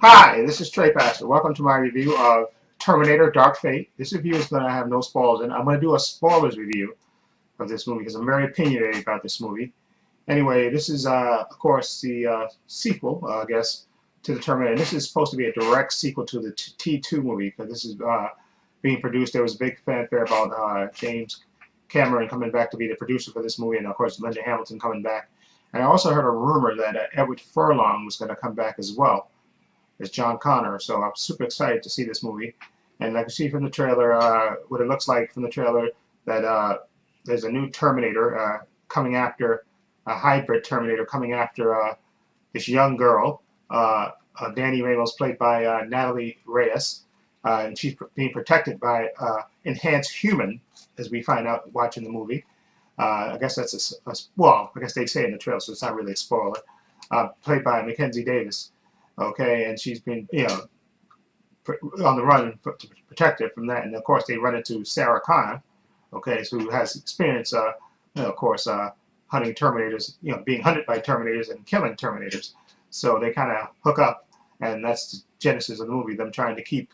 Hi, this is Trey Pastor. Welcome to my review of Terminator Dark Fate. This review is going to have no spoilers, and I'm going to do a spoilers review of this movie because I'm very opinionated about this movie. Anyway, this is, of course, the sequel, I guess, to the Terminator. This is supposed to be a direct sequel to the T2 movie because this is being produced. There was a big fanfare about James Cameron coming back to be the producer for this movie, and of course, Linda Hamilton coming back. And I also heard a rumor that Edward Furlong was going to come back as well as John Connor. So I'm super excited to see this movie. And like you see from the trailer, what it looks like from the trailer, that there's a new Terminator coming after, a hybrid Terminator coming after this young girl, Danny Ramos, played by Natalie Reyes. And she's being protected by enhanced human, as we find out watching the movie. I guess that's well, I guess they say in the trailer, so it's not really a spoiler. Played by Mackenzie Davis. Okay, and she's been, on the run to protect her from that. And of course, they run into Sarah Connor, okay, who has experience, of course, hunting Terminators, being hunted by Terminators and killing Terminators. So they kind of hook up, and that's the genesis of the movie, them trying to keep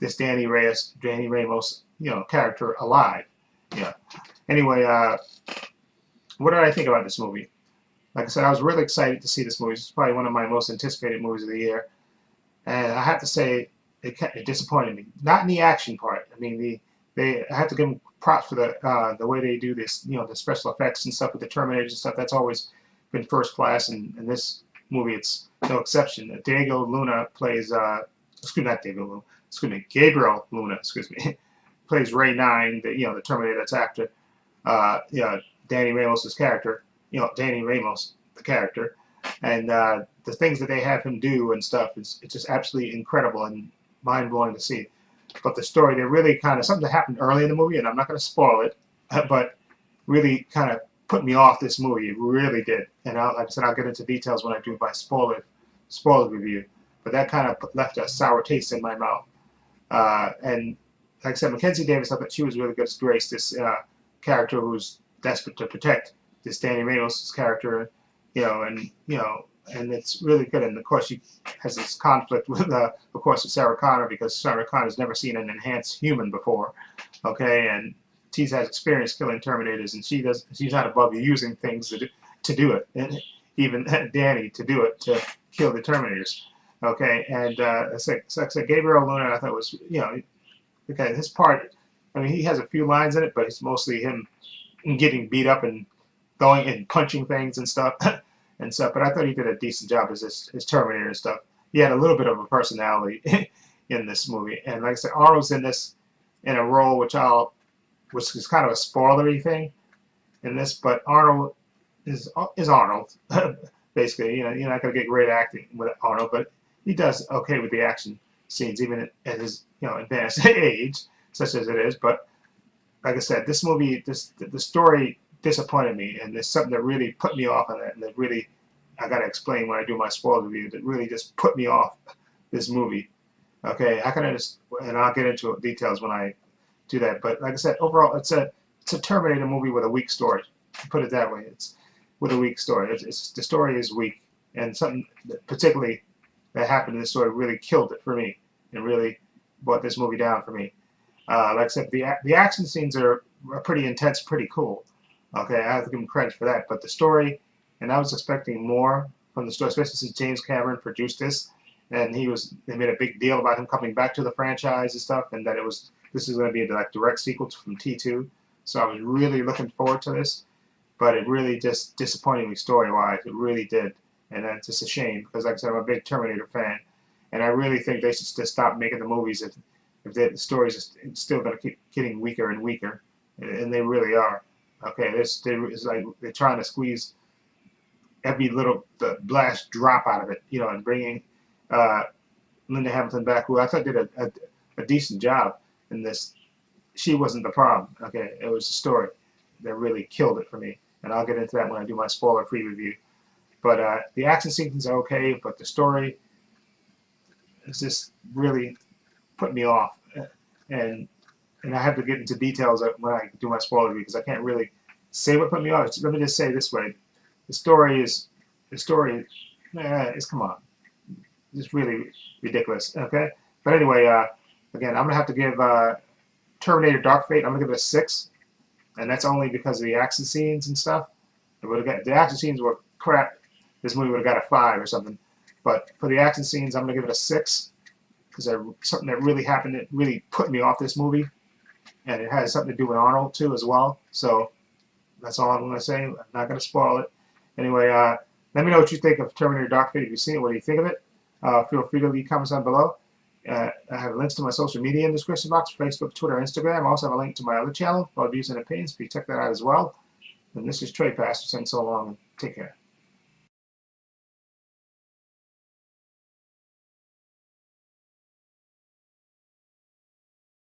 this Danny Ramos, character alive. Yeah. Anyway, what did I think about this movie? Like I said, I was really excited to see this movie. It's probably one of my most anticipated movies of the year. And I have to say, it disappointed me. Not in the action part. I mean, I have to give them props for the way they do this, the special effects and stuff with the Terminators and stuff. That's always been first class. And in this movie, it's no exception. Diego Luna plays, not Diego Luna, Gabriel Luna, plays Ray 9, the Terminator that's after, Danny Ramos' character. Danny Ramos, the character, and the things that they have him do and stuff, it's just absolutely incredible and mind-blowing to see. But the story, they really kind of, something that happened early in the movie, and I'm not going to spoil it, but really kind of put me off this movie. It really did. And like I said, I'll get into details when I do my spoiler review. But that kind of left a sour taste in my mouth. And like I said, Mackenzie Davis, I thought she was really good as Grace, this character who's desperate to protect this Danny Ramos' character, and it's really good. And of course, she has this conflict with, of course, with Sarah Connor, because Sarah Connor's never seen an enhanced human before, okay, and she has experience killing Terminators, and she's not above using things to do it, and even Danny to do it, to kill the Terminators, okay. And like I said, Gabriel Luna, I thought was, okay, his part, I mean, he has a few lines in it, but it's mostly him getting beat up and going and punching things and stuff and stuff. But I thought he did a decent job as his Terminator and stuff. He had a little bit of a personality in this movie. And like I said, Arnold's in this in a role which is kind of a spoilery thing in this, but Arnold is Arnold. Basically, you're not gonna get great acting with Arnold, but he does okay with the action scenes, even at his advanced age, such as it is. But like I said, this movie, the story disappointed me, and there's something that really put me off on that, and that really, I gotta explain when I do my spoiler review, that really just put me off this movie. Okay, I can understand, and I'll get into details when I do that. But like I said, overall, it's a Terminator movie with a weak story. Put it that way. It's with a weak story. The story is weak, and something particularly that happened in this story really killed it for me, and really brought this movie down for me. Like I said, the action scenes are pretty intense, pretty cool. Okay, I have to give him credit for that. But the story, and I was expecting more from the story, especially since James Cameron produced this, and they made a big deal about him coming back to the franchise and stuff, and that this is going to be a direct sequel from T2. So I was really looking forward to this, but it really just disappointed me story-wise. It really did, and that's just a shame because, like I said, I'm a big Terminator fan, and I really think they should just stop making the movies if the stories are still going to keep getting weaker and weaker, and they really are. Okay, it's like they're trying to squeeze every little blast drop out of it, and bringing Linda Hamilton back, who I thought did a decent job in this. She wasn't the problem. Okay, it was the story that really killed it for me, and I'll get into that when I do my spoiler-free review. But the action sequences are okay, but the story is just really put me off, and I have to get into details when I do my spoiler review because I can't really say what put me off. Let me just say it this way: the story is, come on. just really ridiculous. Okay, but anyway, again, I'm gonna have to give Terminator Dark Fate. I'm gonna give it a 6, and that's only because of the action scenes and stuff. The action scenes were crap. This movie would have got a 5 or something. But for the action scenes, I'm gonna give it a 6 because something that really happened that really put me off this movie, and it has something to do with Arnold too as well. So that's all I'm gonna say. I'm not gonna spoil it. Anyway, let me know what you think of Terminator Dark Fate. If you've seen it, what do you think of it? Feel free to leave comments down below. I have links to my social media in the description box: Facebook, Twitter, Instagram. I also have a link to my other channel called Views and Opinions. Please check that out as well. And this is Trey Pastor saying so long and take care.